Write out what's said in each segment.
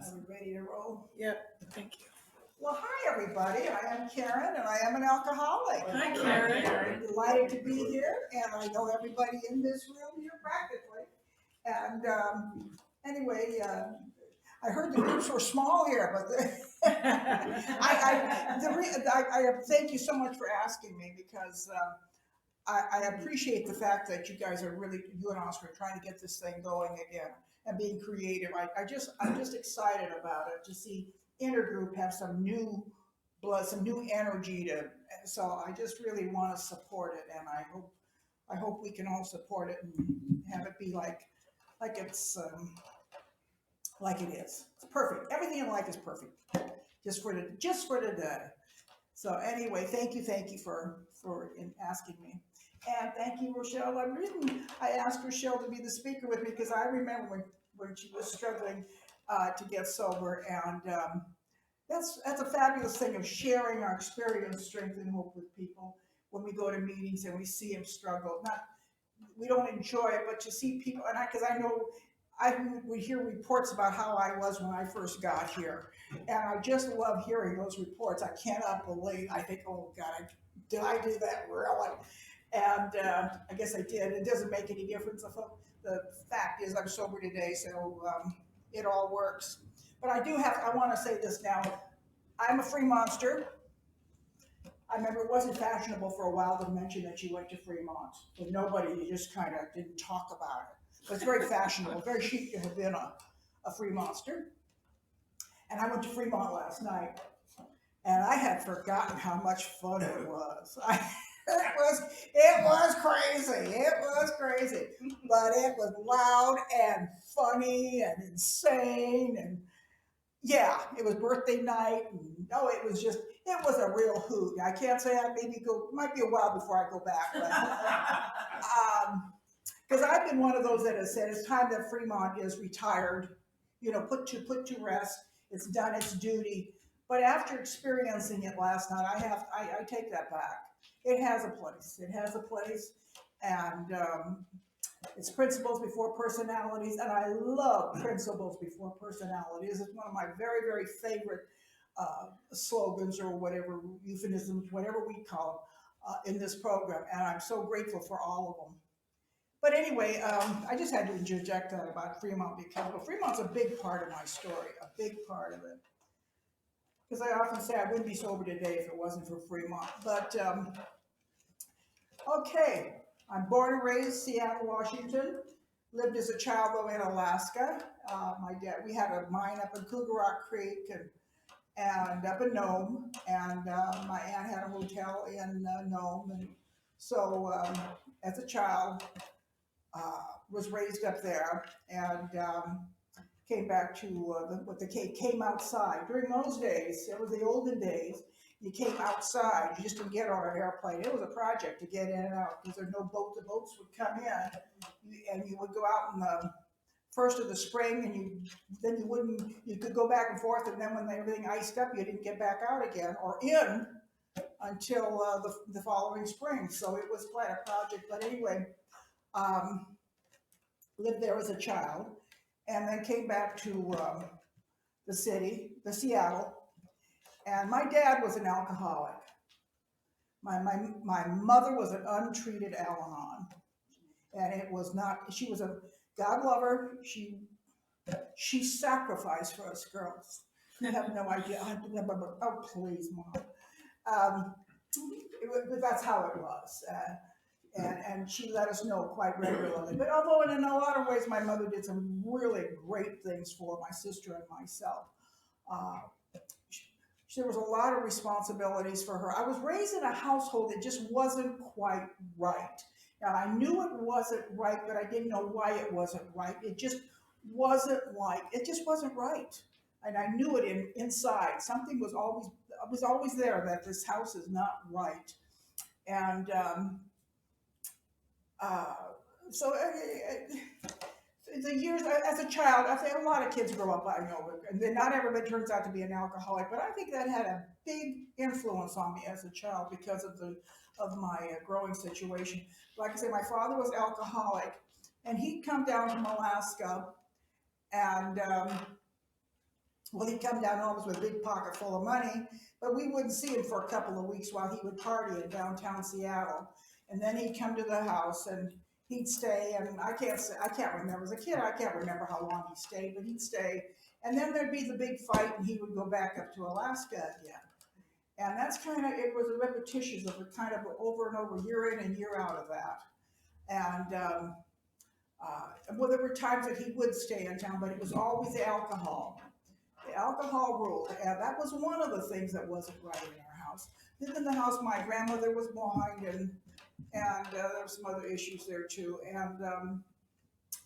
Are we ready to roll? Yep, thank you. Well, hi, everybody. I am Karen, and I am an alcoholic. Hi, Karen. I'm delighted to be here, and I know everybody in this room here practically. And anyway, I heard the groups were small here, but I thank you so much for asking me because I appreciate the fact that you guys are really, you and Oscar, are trying to get this thing going again and being creative. I'm just excited about it to see Intergroup have some new blood, some new energy to. So I just really want to support it, and I hope we can all support it and have it be like it's like it is. It's perfect. Everything in life is perfect, just for today. So anyway, thank you for asking me. And thank you, Rochelle. I asked Rochelle to be the speaker with me because I remember when she was struggling to get sober. And that's a fabulous thing of sharing our experience, strength, and hope with people when we go to meetings and we see them struggle. Not we don't enjoy it, but to see people, and because I know I would hear reports about how I was when I first got here, and I just love hearing those reports. I cannot believe. I think, oh God, did I do that really? And I guess I did. It doesn't make any difference. The fact is, I'm sober today, so it all works. But I want to say this now. I'm a free monster. I remember it wasn't fashionable for a while to mention that you went to Fremont, but nobody, you just kind of didn't talk about it. But it's very fashionable, very chic to have been a free monster. And I went to Fremont last night, and I had forgotten how much fun it was. It was crazy. It was crazy, but it was loud and funny and insane, and yeah, it was birthday night. And, no, it was a real hoot. I can't say I might be a while before I go back, but because I've been one of those that has said it's time that Fremont is retired, put to rest. It's done its duty. But after experiencing it last night, I take that back. It has a place. It has a place, and it's principles before personalities, and I love principles before personalities. It's one of my very, very favorite slogans or whatever, euphemisms, whatever we call them in this program, and I'm so grateful for all of them. But anyway, I just had to interject that about Fremont because Fremont's a big part of my story, a big part of it. Because I often say I wouldn't be sober today if it wasn't for Fremont. But okay, I'm born and raised Seattle, Washington. Lived as a child though in Alaska. My dad, we had a mine up in Cougar Rock Creek and up in Nome, and my aunt had a hotel in Nome, and so as a child was raised up there, and came back to came outside during those days. It was the olden days. You came outside. You just didn't get on an airplane. It was a project to get in and out because there's no boat. The boats would come in, and you would go out in the first of the spring, and you could go back and forth, and then when everything iced up, you didn't get back out again or in until the following spring. So it was quite a project. But anyway, lived there as a child, and then came back to the Seattle. And my dad was an alcoholic. My mother was an untreated Al-Anon, and it was not. She was a God lover. She sacrificed for us girls. You have no idea. Oh, please, Mom. But that's how it was. And she let us know quite regularly. But although in a lot of ways my mother did some really great things for my sister and myself, there was a lot of responsibilities for her. I was raised in a household that just wasn't quite right. Now I knew it wasn't right, but I didn't know why it wasn't right. It just wasn't right. And I knew it inside. Something was always there that this house is not right. And so the years as a child, I think a lot of kids grow up, I know, and then not everybody turns out to be an alcoholic, but I think that had a big influence on me as a child because of my growing situation. Like I say, my father was alcoholic, and he'd come down from Alaska, and Well, he'd come down always with a big pocket full of money, but we wouldn't see him for a couple of weeks while he would party in downtown Seattle. And then he'd come to the house and he'd stay. And I can't remember. As a kid, I can't remember how long he stayed, but he'd stay. And then there'd be the big fight, and he would go back up to Alaska again. And that's kind of, it was a repetition of it, kind of over and over, year in and year out of that. And well, there were times that he would stay in town, but it was always alcohol. The alcohol ruled, and that was one of the things that wasn't right in our house. Then in the house, my grandmother was blind, and there were some other issues there too. And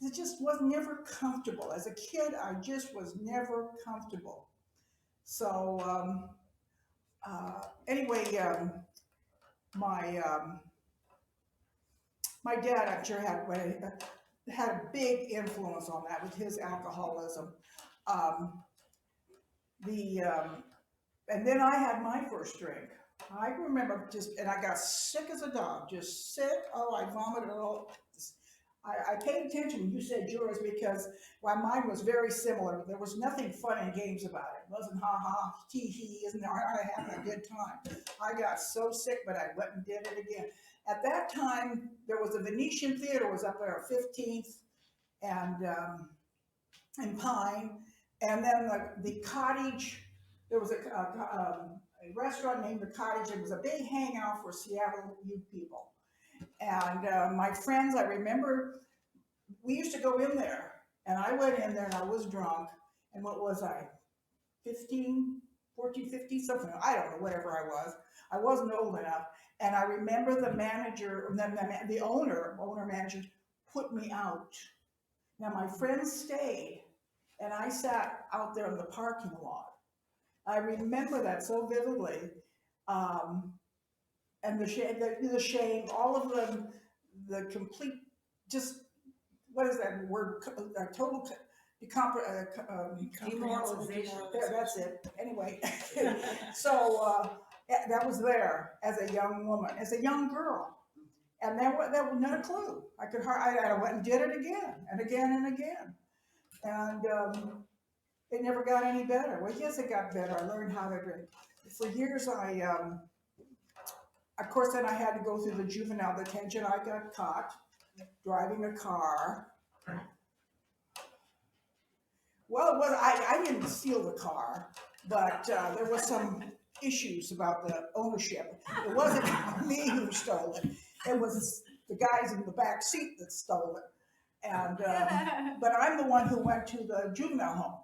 it just was never comfortable. As a kid, I just was never comfortable. So anyway, my my dad, I'm sure, had a big influence on that with his alcoholism. Um, the and then I had my first drink. I remember and I got sick as a dog, just sick. Oh, I vomited all. I paid attention. You said yours because while mine was very similar, there was nothing fun and games about it. It wasn't ha ha, tee hee, isn't there? I having a good time. I got so sick, but I went and did it again. At that time, there was a Venetian Theater was up there at 15th and Pine, and then the Cottage. There was a restaurant named the Cottage. It was a big hangout for Seattle youth people. And my friends, I remember we used to go in there, and I went in there and I was drunk. And what was I, 15, 14, 15, something? I don't know, whatever I was. I wasn't old enough. And I remember the manager, the owner manager, put me out. Now my friends stayed, and I sat out there in the parking lot. I remember that so vividly. Um, and the shame, all of the complete, just, what is that word? Total Demoralization. That's it. Anyway, so that was there as a young woman, as a young girl. And there was not a clue. I went and did it again and again and again. And it never got any better. Well, yes, it got better. I learned how to drink. For years, of course, then I had to go through the juvenile detention. I got caught driving a car. Well, I didn't steal the car, but there was some issues about the ownership. It wasn't me who stole it. It was the guys in the back seat that stole it. And but I'm the one who went to the juvenile home.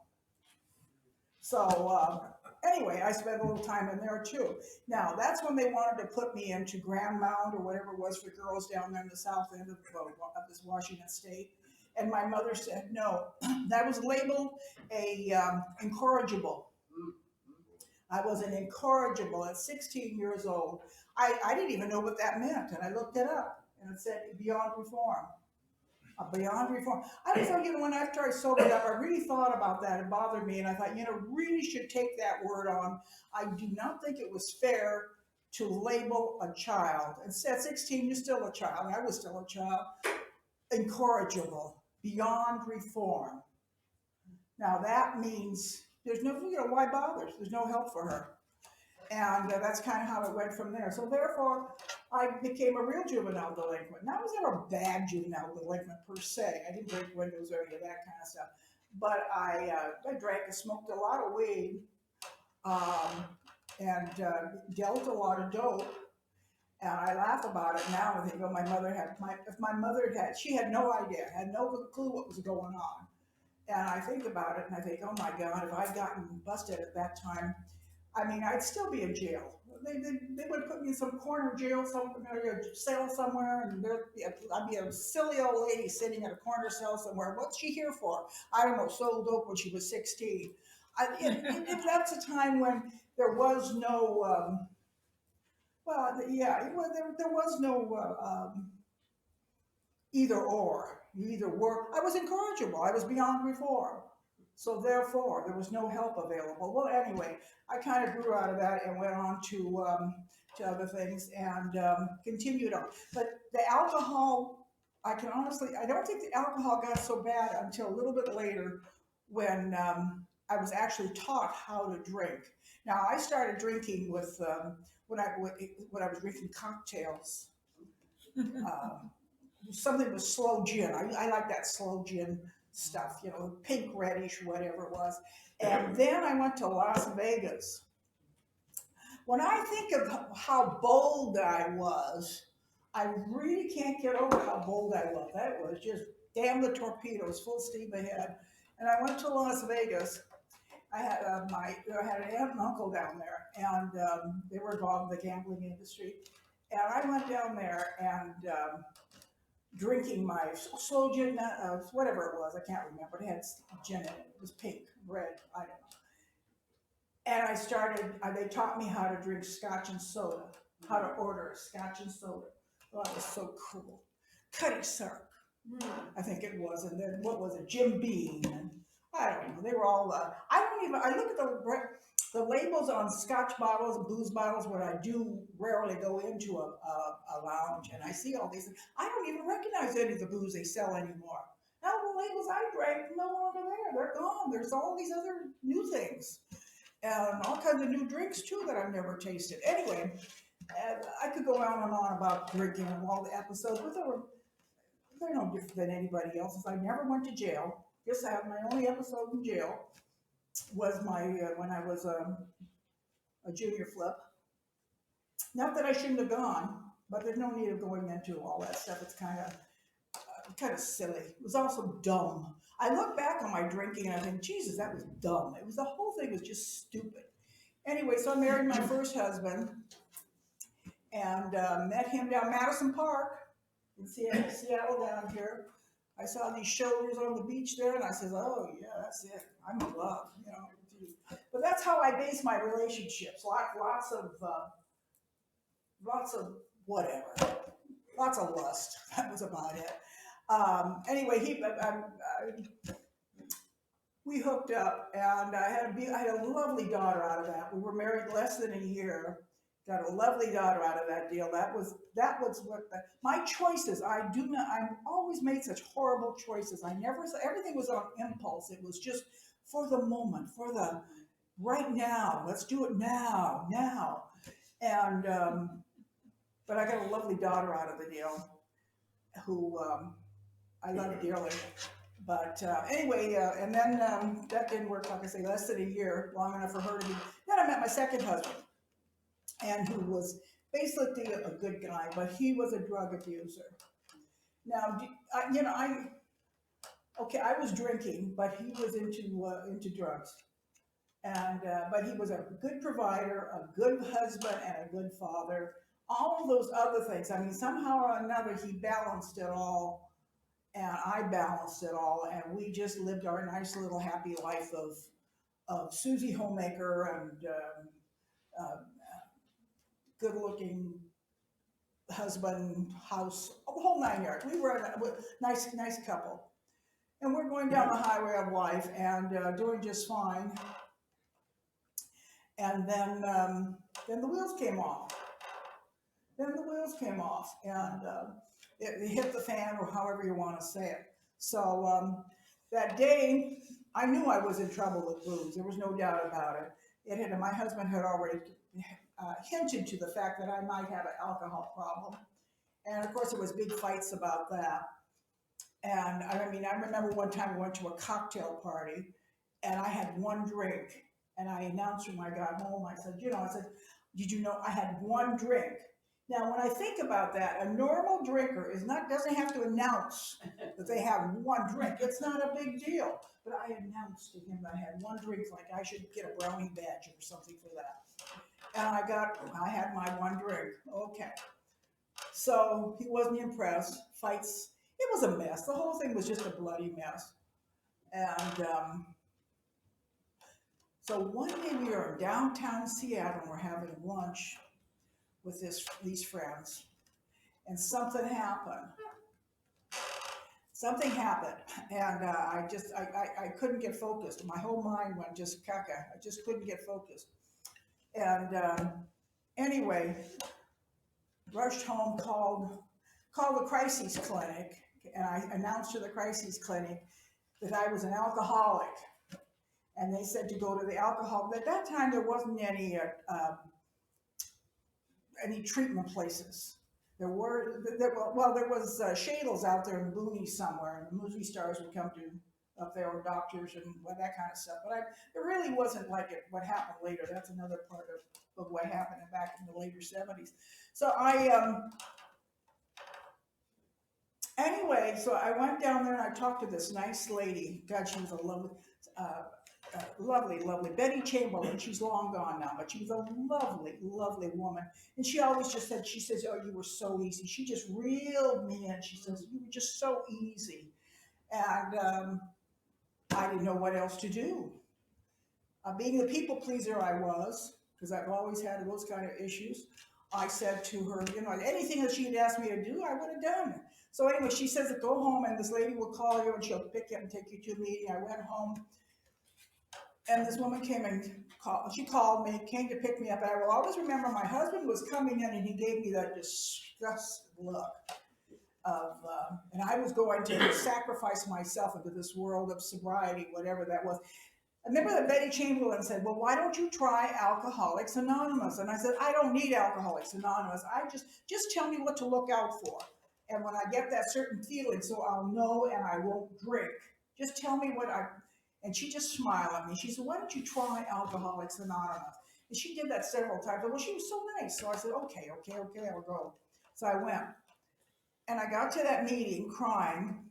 So anyway, I spent a little time in there too. Now that's when they wanted to put me into Grand Mound or whatever it was for girls down there in the south end of this Washington state. And my mother said no. That was labeled a incorrigible. I was an incorrigible at 16 years old. I didn't even know what that meant, and I looked it up, and it said beyond reform. Beyond reform. I just thought, when after I sobered up, I really thought about that. It bothered me, and I thought, really should take that word on. I do not think it was fair to label a child. And at 16, you're still a child. I was still a child. Incorrigible, beyond reform. Now that means there's no, why bother? There's no help for her. And that's kind of how it went from there. So therefore, I became a real juvenile delinquent. Now, I was never a bad juvenile delinquent per se. I didn't break windows or any of that kind of stuff. But I drank and smoked a lot of weed, and dealt a lot of dope. And I laugh about it now. I think, oh, if my mother had, she had no idea, had no clue what was going on. And I think about it and I think, oh my God, if I'd gotten busted at that time, I mean, I'd still be in jail. They would put me in some corner jail, cell somewhere, and I'd be a silly old lady sitting in a corner cell somewhere. What's she here for? I don't know, sold dope when she was 16. That's a time when there was no, there was no either or. You either were, I was incorrigible, I was beyond reform. So therefore, there was no help available. Well, anyway, I kind of grew out of that and went on to other things and continued on. But the alcohol, I don't think the alcohol got so bad until a little bit later when I was actually taught how to drink. Now I started drinking with when I was drinking cocktails. Um, Something with slow gin. I like that slow gin stuff, pink reddish, whatever it was. And then I went to Las Vegas. When I think of how bold I was, I really can't get over how bold I was. That was just damn the torpedoes, full steam ahead. And I went to Las Vegas. I had an aunt and uncle down there, and they were involved in the gambling industry. And I went down there and drinking my slow gin, whatever it was, I can't remember. It had gin in it. It was pink, red, I don't know. And they taught me how to drink scotch and soda, how to order scotch and soda. Oh, that was so cool. Cutty Sark, I think it was. And then what was it? Jim Beam. And I don't know. They were all, I look at the labels on scotch bottles and booze bottles when I do rarely go into a lounge and I see all these things. I don't even recognize any of the booze they sell anymore. Now the labels I drank no longer there. They're gone. There's all these other new things and all kinds of new drinks too that I've never tasted. Anyway, I could go on and on about drinking and all the episodes, but they're no different than anybody else's. I never went to jail. Guess I had my only episode in jail was my when I was a junior flip. Not that I shouldn't have gone, but there's no need of going into all that stuff. It's kind of silly. It was also dumb. I look back on my drinking and I think, Jesus, that was dumb. The whole thing was just stupid. Anyway, so I married my first husband and met him down Madison Park in Seattle down here. I saw these shoulders on the beach there, and I said, "Oh yeah, that's it. I'm in love." But that's how I base my relationships. Lots of whatever, lots of lust. That was about it. Anyway, we hooked up, and I had a lovely daughter out of that. We were married less than a year. Got a lovely daughter out of that deal. That was what my choices. I always made such horrible choices. Everything was on impulse. It was just for the moment, for the right now. Let's do it now. And but I got a lovely daughter out of the deal, who I love dearly. But anyway, and then that didn't work. Like I say, less than a year, long enough for her to be. Then I met my second husband, and who was basically a good guy, but he was a drug abuser. Now, I was drinking, but he was into drugs, and but he was a good provider, a good husband, and a good father. All of those other things. I mean, somehow or another, he balanced it all, and I balanced it all, and we just lived our nice little happy life of Susie Homemaker and good-looking husband, house, the whole 9 yards. We were a nice couple, and we're going down the highway of life and doing just fine. And then the wheels came off. And it hit the fan, or however you want to say it. So that day, I knew I was in trouble with booze. There was no doubt about it. My husband had already hinted to the fact that I might have an alcohol problem. And of course, there was big fights about that. And I remember one time we went to a cocktail party and I had one drink, and I announced when I got home, I said, did you know I had one drink? Now, when I think about that, a normal drinker doesn't have to announce that they have one drink. It's not a big deal. But I announced to him that I had one drink, like I should get a brownie badge or something for that. And I had my one drink. Okay. So he wasn't impressed. Fights. It was a mess. The whole thing was just a bloody mess. And so one day we were in downtown Seattle and we're having lunch with these friends. And something happened. And I couldn't get focused. My whole mind went just caca. I just couldn't get focused. And anyway, rushed home, called the crises clinic, and I announced to the crises clinic that I was an alcoholic. and they said to go to the alcohol. But at that time, there wasn't any treatment places. There was Shadles out there in the boonies somewhere, and the movie stars would come to up there, or doctors and that kind of stuff. But it really wasn't like what happened later. That's another part of what happened back in the later 70s. So anyway, so I went down there and I talked to this nice lady. God, she was a lovely Betty Chamberlain. She's long gone now, but she was a lovely woman. And she always just said, she says, "Oh, you were so easy." She just reeled me in. She says, "You were just so easy." And I didn't know what else to do. Being the people pleaser I was, because I've always had those kind of issues, I said to her, anything that she had asked me to do, I would have done. So anyway, she says to go home, and this lady will call you and she'll pick you up and take you to a meeting. I went home, and this woman came and she called me, came to pick me up. And I will always remember my husband was coming in, and he gave me that disgusted look and I was going to sacrifice myself into this world of sobriety, whatever that was. I remember that Betty Chamberlain said, "Well, why don't you try Alcoholics Anonymous?" And I said, "I don't need Alcoholics Anonymous. I just tell me what to look out for. And when I get that certain feeling, so I'll know and I won't drink. Just tell me what I." And she just smiled at me. She said, "Why don't you try Alcoholics Anonymous?" And she did that several times. Well, she was so nice. So I said, okay, I'll go. So I went. And I got to that meeting crying.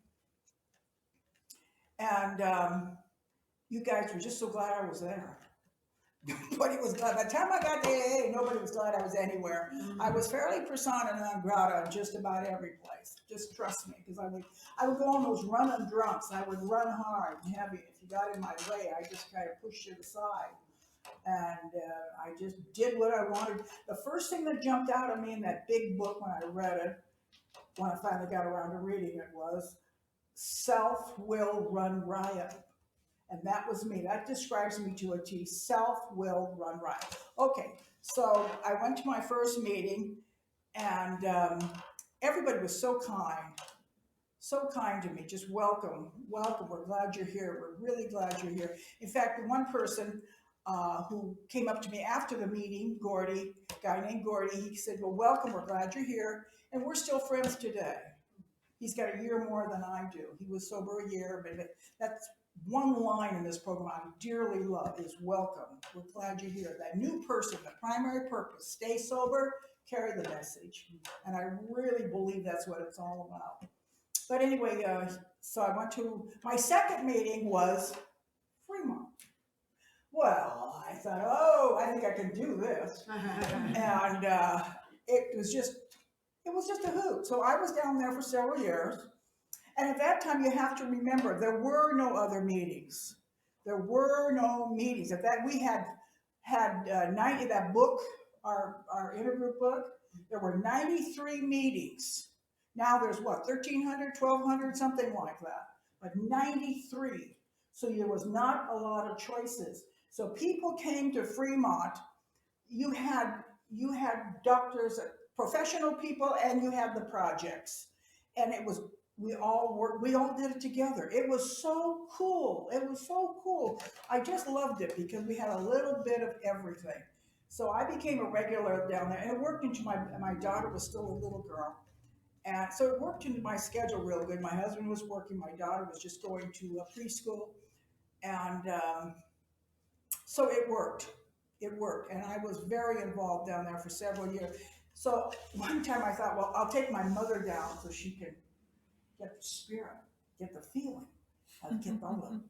And you guys were just so glad I was there. Nobody was glad. By the time I got to AA, nobody was glad I was anywhere. Mm-hmm. I was fairly persona non grata in just about every place. Just trust me, because I would go on those running drunks. I would run hard and heavy. If you got in my way, I just kind of pushed it aside. And I just did what I wanted. The first thing that jumped out at me in that big book when I read it, when I finally got around to reading it, was Self Will Run Riot. And that was me. That describes me to a T. Self-will run riot. Okay, so I went to my first meeting, and everybody was so kind to me. Just welcome. We're glad you're here. We're really glad you're here. In fact, the one person who came up to me after the meeting, Gordy, a guy named Gordy, he said, "Well, welcome. We're glad you're here, and we're still friends today." He's got a year more than I do. He was sober a year, but that's one line in this program I dearly love is welcome. We're glad you're here. That new person, the primary purpose, stay sober, carry the message. And I really believe that's what it's all about. But anyway, so I went to, my second meeting was Fremont. Well, I thought, oh, I think I can do this. And it was just a hoot. So I was down there for several years. And at that time, you have to remember, there were no other meetings. There were no meetings. At that, we had 90, that book, our intergroup book, there were 93 meetings. Now there's what, 1,300, 1,200, something like that. But 93. So there was not a lot of choices. So people came to Fremont. You had doctors, professional people, and you had the projects. And it was, we all did it together. It was so cool. I just loved it because we had a little bit of everything. So I became a regular down there, and it worked into my daughter was still a little girl. And so it worked into my schedule real good. My husband was working, my daughter was just going to preschool. And so it worked. And I was very involved down there for several years. So one time I thought, well, I'll take my mother down so she can get the spirit, get the feeling, get all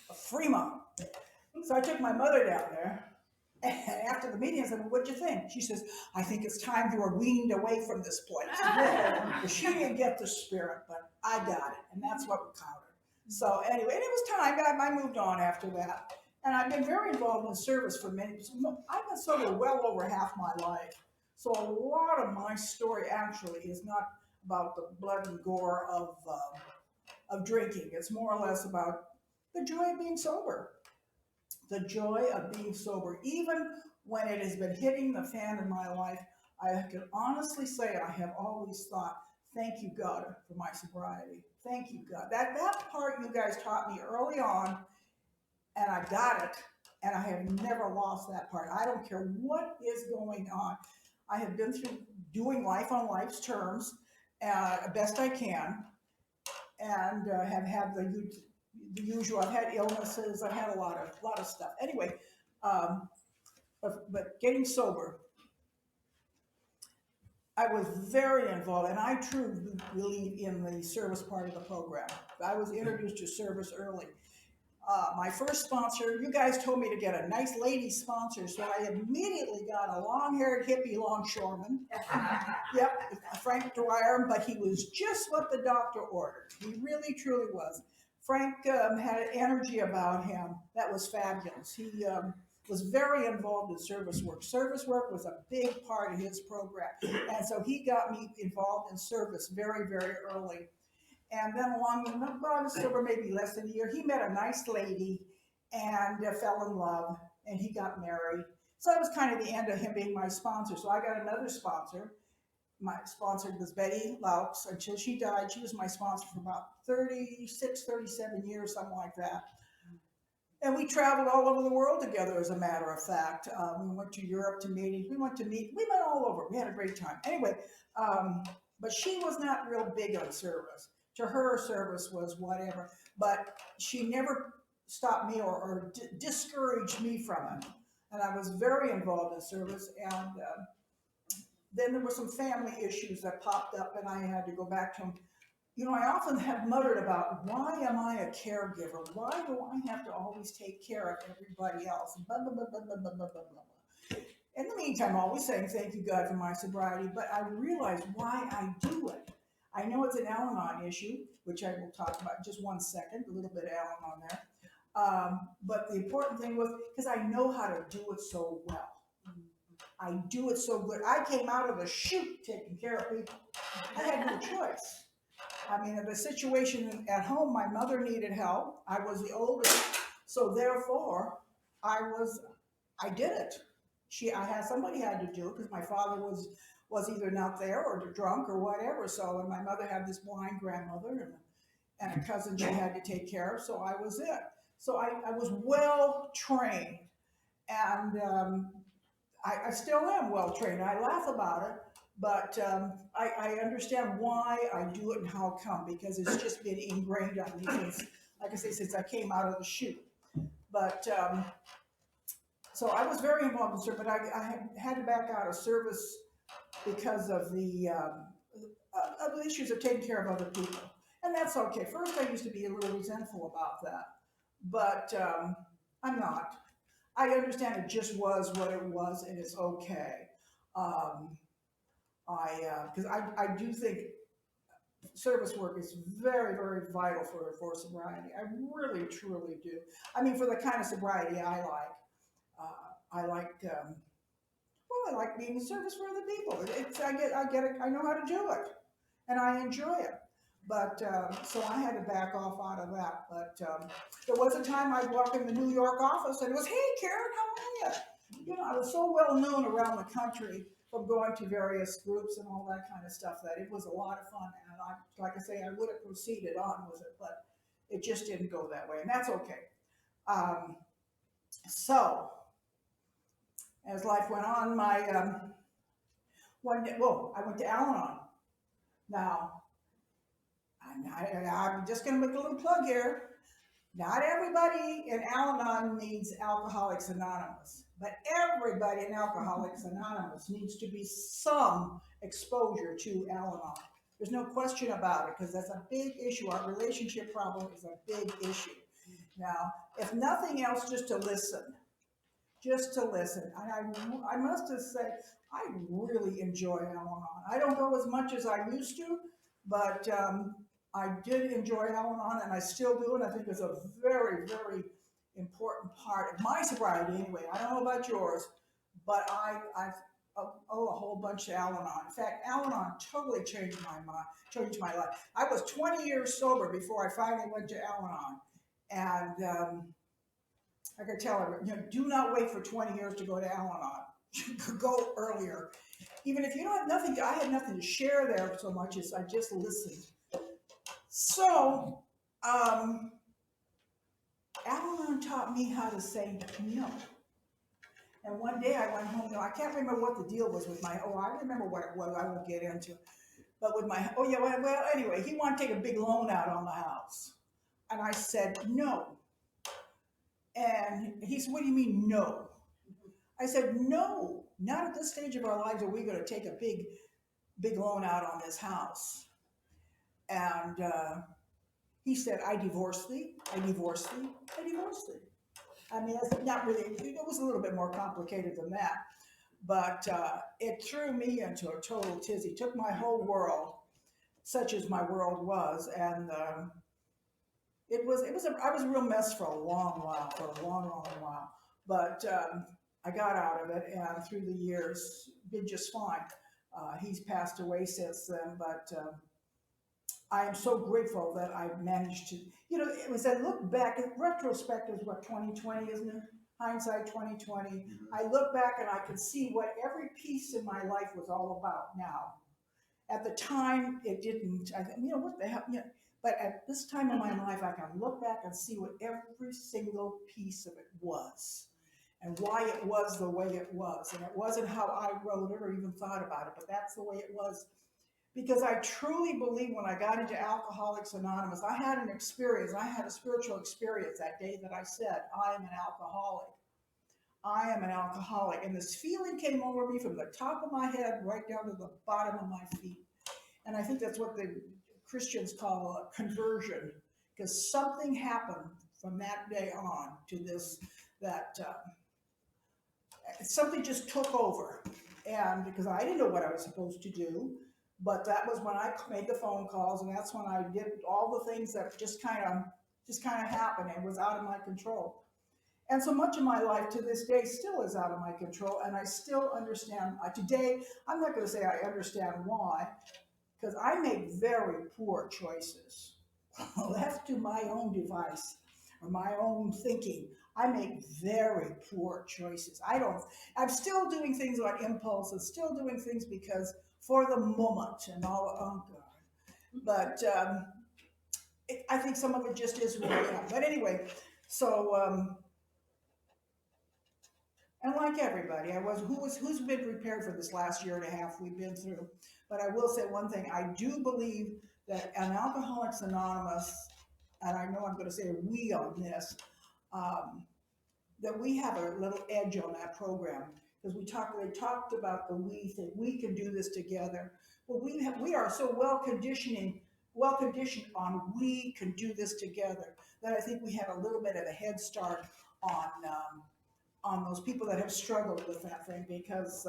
the Fremont. So I took my mother down there, and after the meeting I said, "Well, what'd you think?" She says, "I think it's time you were weaned away from this place." Well, she didn't get the spirit, but I got it, and that's what counted. So anyway, and it was time. I moved on after that. And I've been very involved in service for many. I've been sober well over half my life. So a lot of my story actually is not about the blood and gore of drinking. It's more or less about the joy of being sober. The joy of being sober. Even when it has been hitting the fan in my life, I can honestly say I have always thought, thank you, God, for my sobriety. Thank you, God. That part you guys taught me early on. and I got it, and I have never lost that part. I don't care what is going on. I have been through doing life on life's terms, best I can, and have had the usual. I've had illnesses. I've had a lot of stuff. Anyway, um, but getting sober, I was very involved, and I truly believe in the service part of the program. I was introduced to service early. My first sponsor, you guys told me to get a nice lady sponsor, so I immediately got a long-haired hippie longshoreman. Yep, Frank Dwyer, but he was just what the doctor ordered. He really, truly was. Frank had an energy about him that was fabulous. He was very involved in service work. Service work was a big part of his program, and so he got me involved in service very, very early. And then along, well, I was sober maybe less than a year. He met a nice lady and fell in love, and he got married. So that was kind of the end of him being my sponsor. So I got another sponsor. My sponsor was Betty Laux. Until she died, she was my sponsor for about 36, 37 years, something like that. And we traveled all over the world together, as a matter of fact. We went to Europe to meetings. We went all over. We had a great time. Anyway, but she was not real big on service. To her, service was whatever. But she never stopped me or discouraged me from it. And I was very involved in service. And then there were some family issues that popped up, and I had to go back to them. You know, I often have muttered about, why am I a caregiver? Why do I have to always take care of everybody else? Blah, blah, blah, blah, blah, blah, blah, blah. In the meantime, always saying, thank you, God, for my sobriety, but I realize why I do it. I know it's an Al-Anon issue, which I will talk about in just one second, a little bit of Al-Anon there. But the important thing was, because I know how to do it so well. I do it so good. I came out of the chute taking care of people. I had no choice. I mean, in the situation at home, my mother needed help. I was the oldest, so therefore, I did it. Somebody had to do it because my father was either not there or drunk or whatever. So, and my mother had this blind grandmother and a cousin she had to take care of. So I was it. So I was well trained, and I still am well trained. I laugh about it, but I understand why I do it and how come, because it's just been ingrained on me since, like I say, since I came out of the chute. But so I was very involved in service, but I had to back out of service because of the issues of taking care of other people. And that's okay. First, I used to be a little resentful about that, but I'm not. I understand it just was what it was, and it's okay. Um, because I do think service work is very, very vital for sobriety. I really, truly do. I mean, for the kind of sobriety I like. I like, well, I like being in service for other people. I get it. I know how to do it, and I enjoy it. But so I had to back off out of that. But there was a time I'd walk in the New York office and it was, hey, Karen, how are you? You know, I was so well known around the country from going to various groups and all that kind of stuff that it was a lot of fun. And like I say, I would have proceeded on with it, but it just didn't go that way, and that's okay. So as life went on, my one day, well, I went to Al-Anon. Now, I'm just going to make a little plug here. Not everybody in Al-Anon needs Alcoholics Anonymous, but everybody in Alcoholics Anonymous needs to be some exposure to Al-Anon. There's no question about it, because that's a big issue. Our relationship problem is a big issue. Now, if nothing else, just to listen. Just to listen. And I must have said, I really enjoy Al-Anon. I don't go as much as I used to, but I did enjoy Al-Anon, and I still do, and I think it's a very, very important part of my sobriety anyway. I don't know about yours, but I've owe a whole bunch to Al-Anon. In fact, Al-Anon totally changed my mind, changed my life. I was 20 years sober before I finally went to Al-Anon, and I can tell everyone, do not wait for 20 years to go to Al-Anon. Go earlier. Even if you don't have nothing, I had nothing to share there so much as I just listened. So, Al-Anon taught me how to say no. And one day I went home, I can't remember what the deal was with my, I remember what it was, I won't get into. But with my, well, anyway, he wanted to take a big loan out on the house. And I said, no. And he said, what do you mean, no? I said, no, not at this stage of our lives are we going to take a big loan out on this house. And he said, I divorced thee, I divorced thee, I divorced thee. I mean, it's not really, it was a little bit more complicated than that. But it threw me into a total tizzy, took my whole world, such as my world was, and I was a real mess for a long while, long while. But I got out of it, and through the years, been just fine. He's passed away since then, but I am so grateful that I managed to, it was I look back, in retrospect is what, 2020, isn't it? Hindsight 2020. Mm-hmm. I look back and I can see what every piece in my life was all about now. At the time, it didn't. I think, what the hell? But at this time in my life, I can look back and see what every single piece of it was and why it was the way it was. And it wasn't how I wrote it or even thought about it, but that's the way it was. Because I truly believe when I got into Alcoholics Anonymous, I had an experience, I had a spiritual experience that day that I said, I am an alcoholic. I am an alcoholic. And this feeling came over me from the top of my head right down to the bottom of my feet. And I think that's what the Christians call a conversion, because something happened from that day on to this, that something just took over. And because I didn't know what I was supposed to do, but that was when I made the phone calls, and that's when I did all the things that just kind of happened and was out of my control. And so much of my life to this day still is out of my control, and I still understand. Today, I'm not going to say I understand why, because I make very poor choices. Left to my own device or my own thinking, I make very poor choices. I'm still doing things on impulse and still doing things because for the moment and all, oh God. But I think some of it just is who I am. But anyway, so, and like everybody, who's been prepared for this last year and a half we've been through. But I will say one thing: I do believe that an Alcoholics Anonymous, and I know I'm going to say we on this, um, that we have a little edge on that program because they talked about the we thing. We can do this together. Well, we are so well conditioned on we can do this together that I think we had a little bit of a head start on. On those people that have struggled with that thing because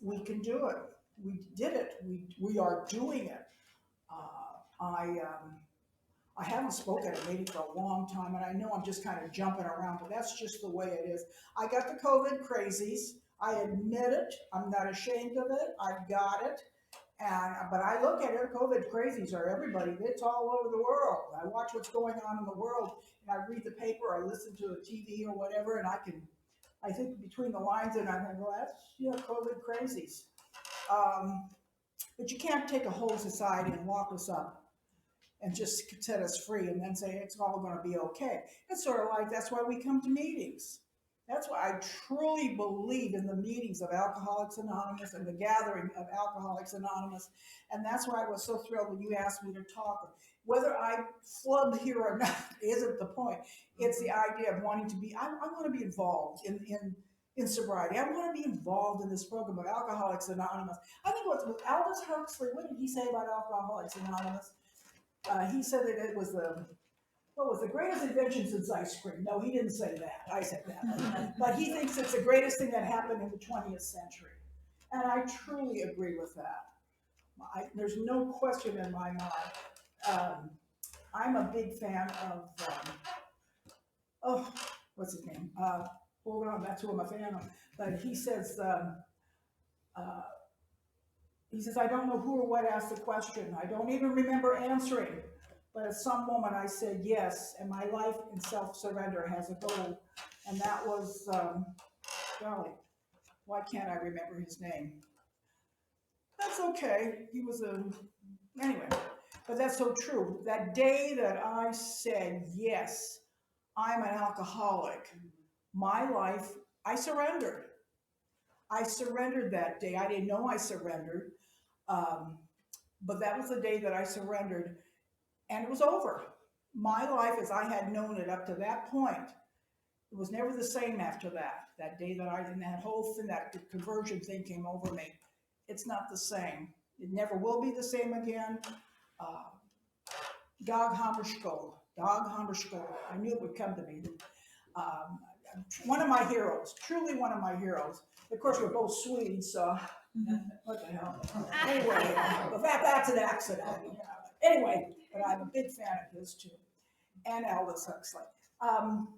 we can do it. We did it. We are doing it. I haven't spoken at a meeting for a long time, and I know I'm just kind of jumping around, but that's just the way it is. I got the COVID crazies. I admit it. I'm not ashamed of it. I've got it. But I look at it, COVID crazies are everybody. It's all over the world. I watch what's going on in the world, and I read the paper, I listen to the TV or whatever, and I think between the lines, and I think, well, that's COVID crazies. But you can't take a whole society and lock us up and just set us free and then say it's all going to be okay. It's sort of like that's why we come to meetings. That's why I truly believe in the meetings of Alcoholics Anonymous and the gathering of Alcoholics Anonymous. And that's why I was so thrilled when you asked me to talk. Whether I flub here or not isn't the point. It's the idea of wanting to be, I want to be involved in sobriety. I want to be involved in this program of Alcoholics Anonymous. I think with Aldous Huxley, what did he say about Alcoholics Anonymous? He said that it was the greatest invention since ice cream. No, he didn't say that. I said that. But he thinks it's the greatest thing that happened in the 20th century. And I truly agree with that. There's no question in my mind. I'm a big fan of, what's his name? Hold on, that's who I'm a fan of. But he says, I don't know who or what asked the question. I don't even remember answering. But at some moment I said yes, and my life in self-surrender has a goal. And that was, golly, why can't I remember his name? That's okay. He was anyway, but that's so true. That day that I said yes, I'm an alcoholic. My life, I surrendered. I surrendered that day. I didn't know I surrendered, um, but that was the day that I surrendered, and it was over. My life, as I had known it up to that point, it was never the same after that. That day that I did that whole thing, that conversion thing came over me. It's not the same. It never will be the same again. Uh, Dag Hammarskjöld. Dag Hammarskjöld. I knew it would come to me. Um, One of my heroes, truly one of my heroes. Of course, we're both Swedes, so what the hell? Anyway, but that's an accident. Anyway, but I'm a big fan of his too, and Aldous Huxley. Um,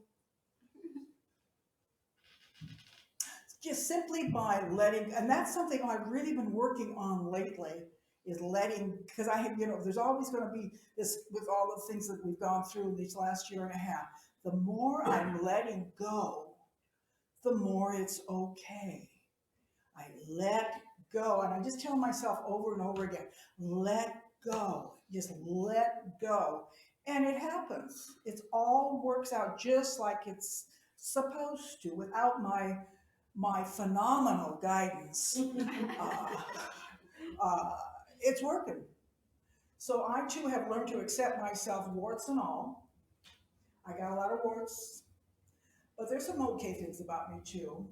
just simply by letting, and that's something I've really been working on lately, is letting, because I have, there's always going to be this with all the things that we've gone through these last year and a half. The more I'm letting go, the more it's okay. I let go, and I just tell myself over and over again, let go, just let go. And it happens. It all works out just like it's supposed to without my phenomenal guidance. uh, it's working. So I too have learned to accept myself, warts and all. I got a lot of warts, but there's some okay things about me too.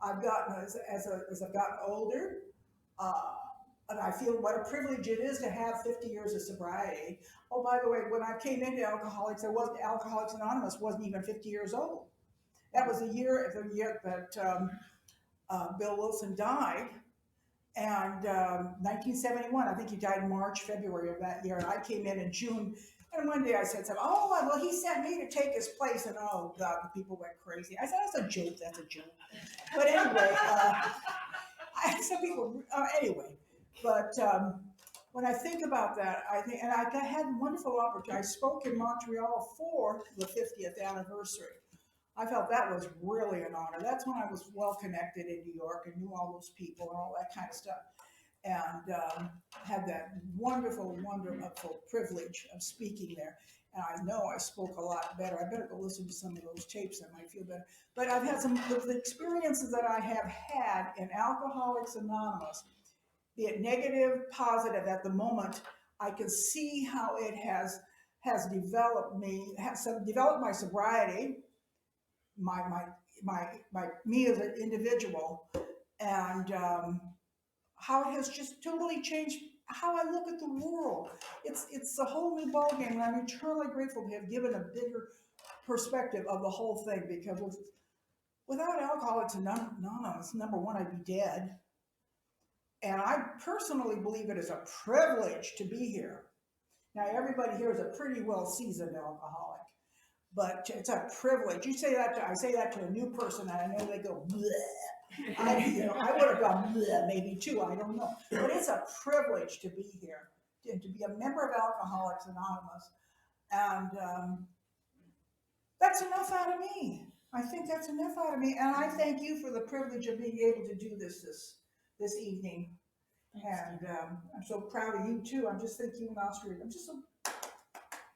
I've gotten as I've gotten older, uh, and I feel what a privilege it is to have 50 years of sobriety. Oh, by the way, when I came into Alcoholics Anonymous wasn't even 50 years old. That was the year that Bill Wilson died, and 1971. I think he died in March, February of that year. And I came in June. And one day I said something, oh, well, he sent me to take his place. And oh, God, the people went crazy. I said, that's a joke. That's a joke. But anyway, some people, anyway. But when I think about that, and I had wonderful opportunity. I spoke in Montreal for the 50th anniversary. I felt that was really an honor. That's when I was well connected in New York and knew all those people and all that kind of stuff. And had that wonderful, wonderful privilege of speaking there. And I know I spoke a lot better. I better go listen to some of those tapes. I might feel better. But I've had some of the experiences that I have had in Alcoholics Anonymous, be it negative, positive. At the moment, I can see how it has developed developed my sobriety, me as an individual, and how it has just totally changed how I look at the world. It's a whole new ballgame, and I'm eternally grateful to have given a bigger perspective of the whole thing, because without Alcoholics Anonymous, number one, I'd be dead. And I personally believe it is a privilege to be here. Now, everybody here is a pretty well seasoned alcoholic, but it's a privilege. I say that to a new person, and I know they go, bleh. I would have gone bleh, maybe too, I don't know. But it's a privilege to be here, to be a member of Alcoholics Anonymous. And that's enough out of me. I think that's enough out of me. And I thank you for the privilege of being able to do this evening. And I'm so proud of you too. I'm just thinking in Austria. I'm just so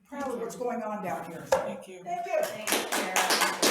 proud of what's going on down here. Thank you. Thank you. Thank you.